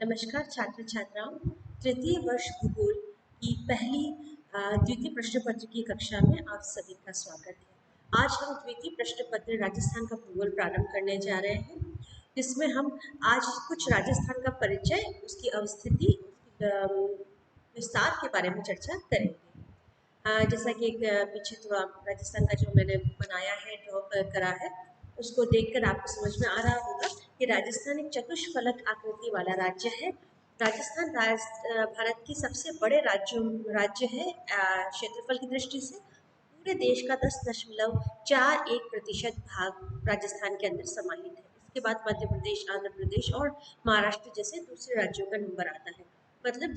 नमस्कार छात्र छात्राओं। तृतीय वर्ष भूगोल की पहली द्वितीय प्रश्न पत्र की कक्षा में आप सभी का स्वागत है। आज हम द्वितीय प्रश्न पत्र राजस्थान का भूगोल प्रारंभ करने जा रहे हैं, जिसमें हम आज कुछ राजस्थान का परिचय, उसकी अवस्थिति, विस्तार के बारे में चर्चा करेंगे। जैसा कि पीछे थोड़ा राजस्थान का जो मैंने बनाया है, ड्रॉ करा है, उसको देखकर आपको समझ में आ रहा होगा कि राजस्थान एक चतुष्फलक आकृति वाला राज्य है। राजस्थान भारत की सबसे बड़े राज्य है क्षेत्रफल की दृष्टि से। पूरे देश का 10.41% भाग राजस्थान के अंदर समाहित है। इसके बाद मध्य प्रदेश, आंध्र प्रदेश और महाराष्ट्र जैसे दूसरे राज्यों का नंबर आता है। मतलब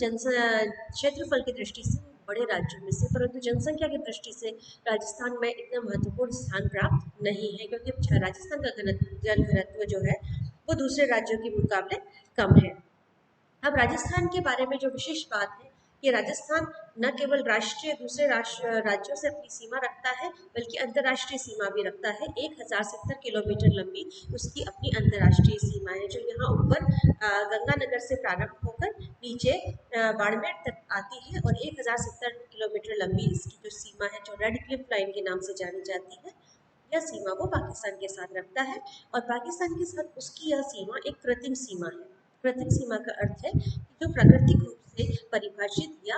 क्षेत्रफल की दृष्टि से बड़े राज्यों में से, परंतु जनसंख्या की दृष्टि से राजस्थान में इतना महत्वपूर्ण स्थान प्राप्त नहीं है, क्योंकि राजस्थान का जन घनत्व जो है वो दूसरे राज्यों के मुकाबले कम है। अब राजस्थान के बारे में जो विशेष बात है कि राजस्थान न केवल दूसरे राज्यों से अपनी सीमा रखता है, बल्कि अंतर्राष्ट्रीय सीमा भी रखता है। 1070 किलोमीटर लंबी उसकी अपनी अंतर्राष्ट्रीय सीमा है, जो यहाँ ऊपर गंगानगर से प्रारंभ होकर नीचे बाड़मेर तक आती है, और 1070 किलोमीटर लंबी इसकी जो सीमा है, जो रेड क्लिफ लाइन के नाम से जानी जाती है, यह सीमा वो पाकिस्तान के साथ रखता है। और पाकिस्तान के साथ उसकी यह सीमा एक कृत्रिम सीमा है। कृत्रिम सीमा का अर्थ है कि जो प्राकृतिक रूप से परिभाषित या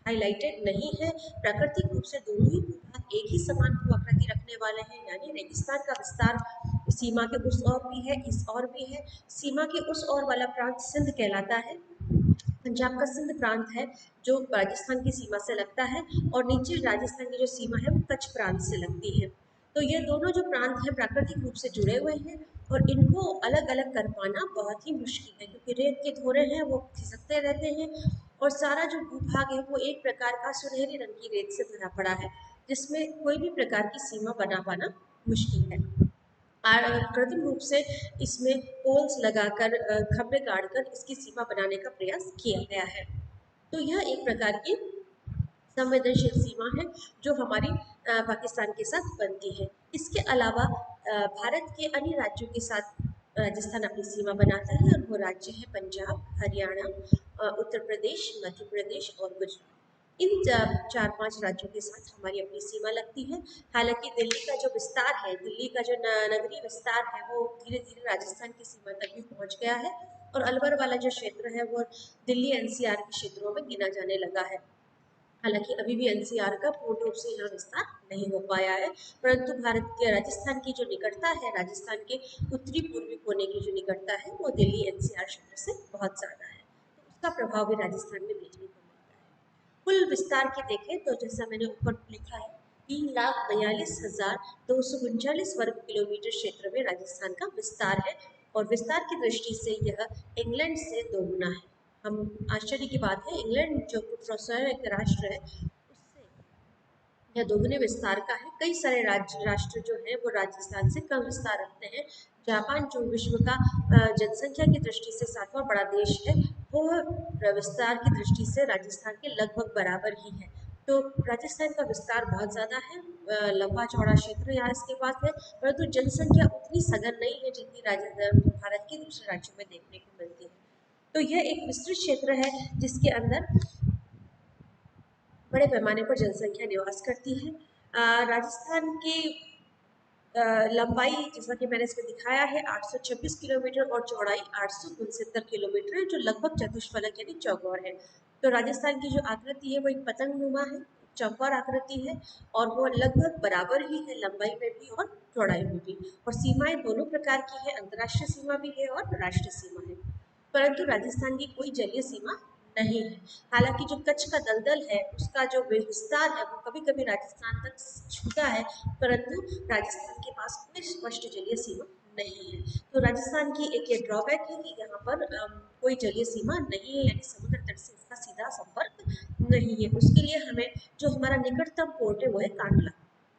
हाईलाइटेड नहीं है। प्राकृतिक रूप से दोनों ही भूभाग एक ही समान भू-आकृति रखने वाले हैं, यानी रेगिस्तान का विस्तार सीमा के उस ओर भी है, इस ओर भी है। सीमा के उस ओर वाला प्रांत सिंध कहलाता है। पंजाब का सिंध प्रांत है जो राजस्थान की सीमा से लगता है, और नीचे राजस्थान की जो सीमा है वो कच्छ प्रांत से लगती है। तो ये दोनों जो प्रांत हैं प्राकृतिक रूप से जुड़े हुए हैं, और इनको अलग अलग कर पाना बहुत ही मुश्किल है, क्योंकि रेत के धोरे हैं वो खिसकते रहते हैं, और सारा जो भूभाग है वो एक प्रकार का सुनहरी रंग की रेत से भरा पड़ा है, जिसमें कोई भी प्रकार की सीमा बना पाना मुश्किल है। कृत्रिम रूप से इसमें पोल्स लगाकर, खंभे गाड़कर इसकी सीमा बनाने का प्रयास किया गया है। तो यह एक प्रकार की संवेदनशील सीमा है जो हमारी पाकिस्तान के साथ बनती है। इसके अलावा भारत के अन्य राज्यों के साथ राजस्थान अपनी सीमा बनाता है, और वो राज्य है पंजाब, हरियाणा, उत्तर प्रदेश, मध्य प्रदेश और गुजरात। इन चार पांच राज्यों के साथ हमारी अपनी सीमा लगती है। हालांकि दिल्ली का जो विस्तार है, दिल्ली का जो नगरीय विस्तार है, वो धीरे धीरे राजस्थान की सीमा तक भी पहुंच गया है, और अलवर वाला जो क्षेत्र है वो दिल्ली एनसीआर के क्षेत्रों में गिना जाने लगा है। हालांकि अभी भी एनसीआर का पूर्ण रूप से यहाँ विस्तार नहीं हो पाया है, परंतु भारत के राजस्थान की जो निकटता है, राजस्थान के उत्तरी पूर्वी कोने की जो निकटता है, वो दिल्ली एनसीआर क्षेत्र से बहुत ज़्यादा है। तो उसका प्रभाव भी राजस्थान में देखने को मिलता है। कुल विस्तार के देखें तो जैसा मैंने ऊपर लिखा है, 3,42,239 वर्ग किलोमीटर क्षेत्र में राजस्थान का विस्तार है, और विस्तार की दृष्टि से यह इंग्लैंड से दोगुना है। हम आश्चर्य की बात है, इंग्लैंड जो प्रोत्साहन एक राष्ट्र है, उससे यह दोगुने विस्तार का है। कई सारे राष्ट्र जो है वो राजस्थान से कम विस्तार रखते हैं। जापान जो विश्व का जनसंख्या की दृष्टि से 7वां बड़ा देश है, वो विस्तार की दृष्टि से राजस्थान के लगभग बराबर ही है। तो राजस्थान का विस्तार बहुत ज़्यादा है, लंबा चौड़ा क्षेत्र यहाँ इसके पास है, परंतु जनसंख्या उतनी सघन नहीं है जितनी भारत के दूसरे राज्यों में देखने को मिलती है। तो यह एक विस्तृत क्षेत्र है जिसके अंदर बड़े पैमाने पर जनसंख्या निवास करती है। राजस्थान की लंबाई, जैसा कि मैंने इसमें दिखाया है, 826 किलोमीटर और चौड़ाई 869 किलोमीटर है, जो लगभग चतुष्फलक यानी चौकोर है। तो राजस्थान की जो आकृति है वो एक पतंगनुमा है, चौकोर आकृति है, और वो लगभग बराबर ही है लंबाई में भी और चौड़ाई में भी। और सीमाएं दोनों प्रकार की है, अंतर्राष्ट्रीय सीमा भी है और राष्ट्रीय सीमा है, परंतु राजस्थान की कोई जलीय सीमा नहीं है। हालांकि जो कच्छ का दलदल है उसका जो विस्तार है वो कभी कभी राजस्थान तक छूता है, परंतु राजस्थान के पास कोई स्पष्ट जलीय सीमा नहीं है। तो राजस्थान की एक ये ड्रॉबैक है कि यहाँ पर कोई जलीय सीमा नहीं है, यानी समुद्र तट से इसका सीधा संपर्क नहीं है। उसके लिए हमें जो हमारा निकटतम पोर्ट है वो है कांडला।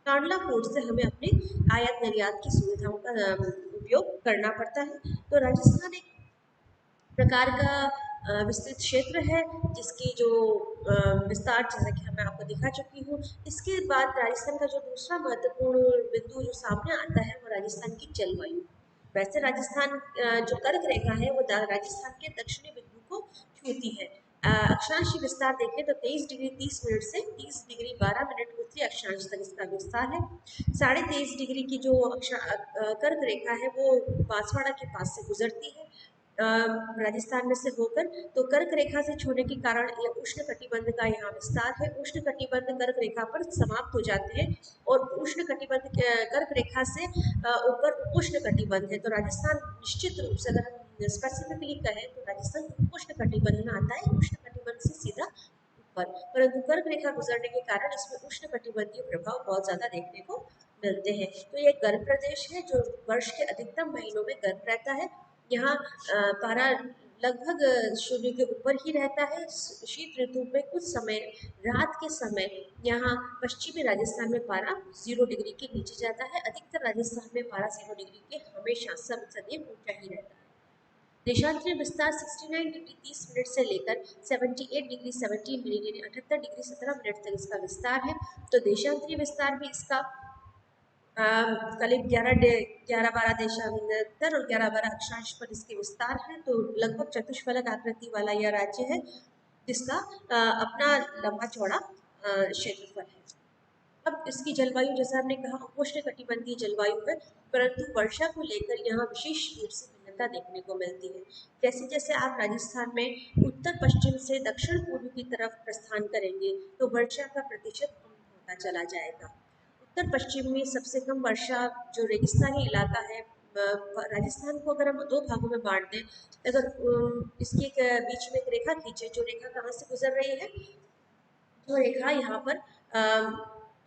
कांडला पोर्ट से हमें अपने आयात निर्यात की सुविधाओं का उपयोग करना पड़ता है। तो राजस्थान एक प्रकार का विस्तृत क्षेत्र है जिसकी जो विस्तार, जैसा कि मैं आपको दिखा चुकी हूँ। इसके बाद राजस्थान का जो दूसरा महत्वपूर्ण बिंदु जो सामने आता है वो राजस्थान की जलवायु। वैसे राजस्थान जो कर्क रेखा है वो राजस्थान के दक्षिणी बिंदु को छूती है। अक्षांश विस्तार देखें तो 23 डिग्री 30 मिनट से 30 डिग्री 12 मिनट उत्तरी अक्षांश तक इसका विस्तार है। 23.5 डिग्री की जो कर्क रेखा है वो बांसवाड़ा के पास से गुजरती है राजस्थान में से होकर। तो कर्क रेखा से छूने के कारण यह उष्ण कटिबंध का यहाँ विस्तार है। उष्ण कटिबंध कर्क रेखा पर समाप्त हो जाते हैं और उष्ण कटिबंध कर्क रेखा से ऊपर उष्ण कटिबंध है। तो राजस्थान निश्चित रूप से अगर हम स्पेसिफिकली कहें तो राजस्थान उष्ण कटिबंध में आता है, उष्ण कटिबंध से सीधा ऊपर। परंतु कर्क रेखा गुजरने के कारण इसमें उष्ण कटिबंधीय प्रभाव बहुत ज्यादा देखने को मिलते हैं। तो ये गर्म प्रदेश है जो वर्ष के अधिकतम महीनों में गर्म रहता है। यहाँ पारा लगभग शून्य के ऊपर ही रहता है। शीत ऋतु में कुछ समय रात के समय यहाँ पश्चिमी राजस्थान में पारा 0 डिग्री के नीचे जाता है। अधिकतर राजस्थान में पारा 0 डिग्री के हमेशा सदैव ऊंचा ही रहता है। देशांतरीय विस्तार 69 डिग्री 30 मिनट से लेकर 78 डिग्री 17 मिनट यानी 78 डिग्री 17 मिनट तक इसका विस्तार है। तो देशांतरीय विस्तार भी इसका करीब 11-12 देशांतर और 11-12 अक्षांश पर इसके विस्तार है। तो लगभग चतुष्फलक आकृति वाला यह राज्य है जिसका अपना लंबा चौड़ा क्षेत्रफल है। अब इसकी जलवायु जैसा हमने कहा उष्ण कटिबंधीय जलवायु है, परंतु वर्षा को लेकर यहाँ विशेष रूप से भिन्नता देखने को मिलती है। जैसे जैसे आप राजस्थान में उत्तर पश्चिम से दक्षिण पूर्व की तरफ प्रस्थान करेंगे तो वर्षा का प्रतिशत कम होता चला जाएगा। उत्तर पश्चिम में सबसे कम वर्षा जो रेगिस्तानी इलाका है राजस्थान को अगर हम दो भागों में बांट दें, अगर इसके बीच में एक रेखा खींचे, जो रेखा कहाँ से गुजर रही है, जो रेखा यहाँ पर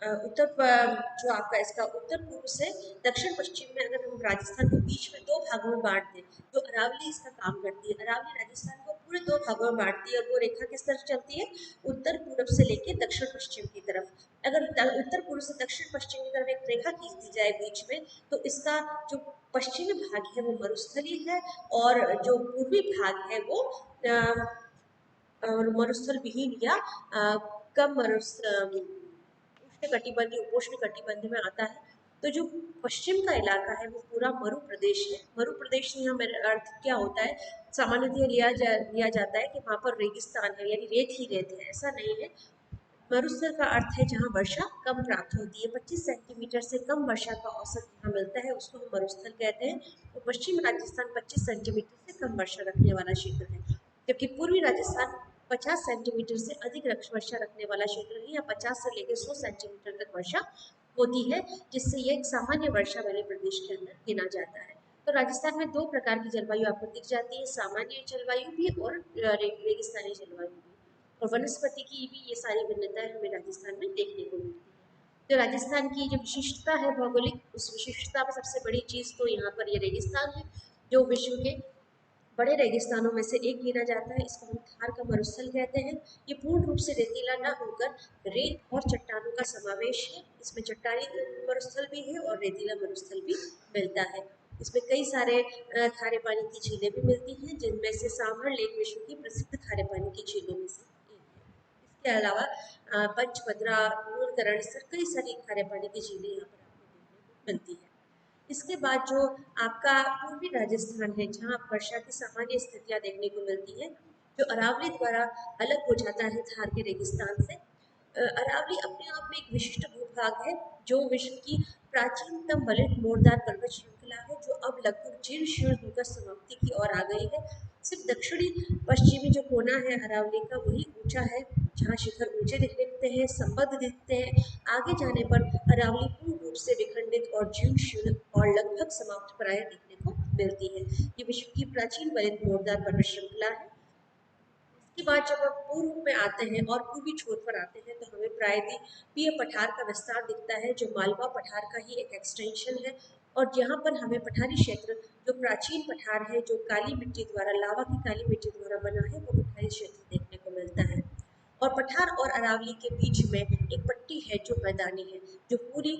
जो आपका इसका उत्तर पूर्व से दक्षिण पश्चिम में अगर हम राजस्थान को बीच में दो भागों में बांट दें तो अरावली इसका काम करती है। अरावली राजस्थान को पूरे दो भागों में बांटती है और वो रेखा किस तरफ चलती है, उत्तर पूर्व से लेकर दक्षिण पश्चिम की तरफ। अगर उत्तर पूर्व से दक्षिण पश्चिम की तरफ एक रेखा खींच दी जाए बीच में तो इसका जो पश्चिमी भाग है वो मरुस्थलीय है और जो पूर्वी भाग है वो मरुस्थल विहीन या कम उष्ण कटिबंधीय उपोष्ण कटिबंध में आता है। तो जो पश्चिम का इलाका है वो पूरा मरु प्रदेश है। मरु प्रदेश से यहाँ अर्थ क्या होता है, सामान्यतः लिया जाता है कि वहाँ पर रेगिस्तान है यानी रेत ही रेत है, ऐसा नहीं है। मरुस्थल का अर्थ है जहाँ वर्षा कम प्राप्त होती है। 25 सेंटीमीटर से कम वर्षा का औसत जहाँ मिलता है उसको हम मरुस्थल कहते हैं। तो पश्चिम राजस्थान 25 सेंटीमीटर से कम वर्षा रखने वाला क्षेत्र है, जबकि पूर्वी राजस्थान 50 सेंटीमीटर से अधिक वर्षा रखने वाला क्षेत्र है। या 50 से लेकर 100 सेंटीमीटर तक वर्षा होती है, जिससे ये एक सामान्य वर्षा वाले प्रदेश के अंदर गिना जाता है। तो राजस्थान में दो प्रकार की जलवायु आपको दिख जाती है, सामान्य जलवायु भी और रेगिस्तानी जलवायु भी। और वनस्पति की भी ये सारी भिन्नताएं हमें राजस्थान में देखने को मिलती है। तो राजस्थान की जो विशिष्टता है भौगोलिक, उस विशिष्टता में सबसे बड़ी चीज़ तो यहाँ पर ये रेगिस्तान है, जो विश्व के बड़े रेगिस्तानों में से एक गिना जाता है। इसको हम थार का मरुस्थल कहते हैं। ये पूर्ण रूप से रेतीला न होकर रेत और चट्टानों का समावेश है। इसमें चट्टानी मरुस्थल भी है और रेतीला मरुस्थल भी मिलता है। इसमें कई सारे खारे पानी की झीलें भी मिलती हैं, जिनमें से सांभर लेक विश्व की प्रसिद्ध खारे पानी की झीलों में से एक है। इसके अलावा पंचभद्रा, नूरकरण, कई सारी खारे पानी की झीलें यहाँ पर आपको देखने को मिलती है। इसके बाद जो आपका पूर्वी राजस्थान है जहाँ वर्षा की सामान्य स्थितियाँ देखने को मिलती है, जो अरावली द्वारा अलग हो जाता है थार के रेगिस्तान से। अरावली अपने आप में एक विशिष्ट भूभाग है जो विश्व की प्राचीनतम बलित मोरदार पर्वत श्रृंखला है, जो अब लगभग जीर्ण शीर्ण होकर समाप्ति की ओर आ गई है। सिर्फ दक्षिणी पश्चिमी जो कोना है अरावली का वही ऊंचा है, जहाँ शिखर ऊंचे दिखते हैं, संबद्ध दिखते हैं। आगे जाने पर अरावली पूर्ण रूप से विखंडित और जीर्ण शीर्ण और लगभग समाप्त प्राय देखने को मिलती है। ये विश्व की प्राचीन बलित मोरदार पर्वत श्रृंखला है। इसके बाद जब हम पूर्व में आते हैं और पूर्वी छोर पर आते हैं तो हमें प्रायद्वीपीय पठार का विस्तार दिखता है, जो मालवा पठार का ही एक एक्सटेंशन है। और यहाँ पर हमें पठारी क्षेत्र, जो प्राचीन पठार है, जो काली मिट्टी द्वारा, लावा की काली मिट्टी द्वारा बना है, वो पठारी क्षेत्र देखने को मिलता है। और पठार और अरावली के बीच में एक पट्टी है जो मैदानी है, जो पूरी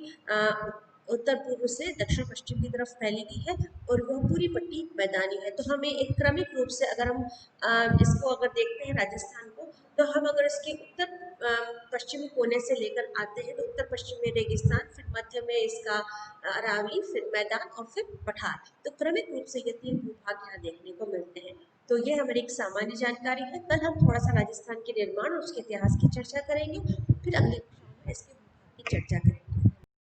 उत्तर पूर्व से दक्षिण पश्चिम की तरफ फैली हुई है और वह पूरी पट्टी मैदानी है। तो हमें एक क्रमिक रूप से अगर हम इसको अगर देखते हैं राजस्थान को, तो हम अगर इसके उत्तर पश्चिमी कोने से लेकर आते हैं तो उत्तर पश्चिम में रेगिस्तान, फिर मध्य में इसका अरावली, फिर मैदान और फिर पठार। तो क्रमिक रूप से ये 3 भूभाग यहाँ देखने को मिलते हैं। तो ये हमारी एक सामान्य जानकारी है। कल हम थोड़ा सा राजस्थान के निर्माण और उसके इतिहास की चर्चा करेंगे, फिर अगले कक्षा में इसके भूभाग की चर्चा करेंगे।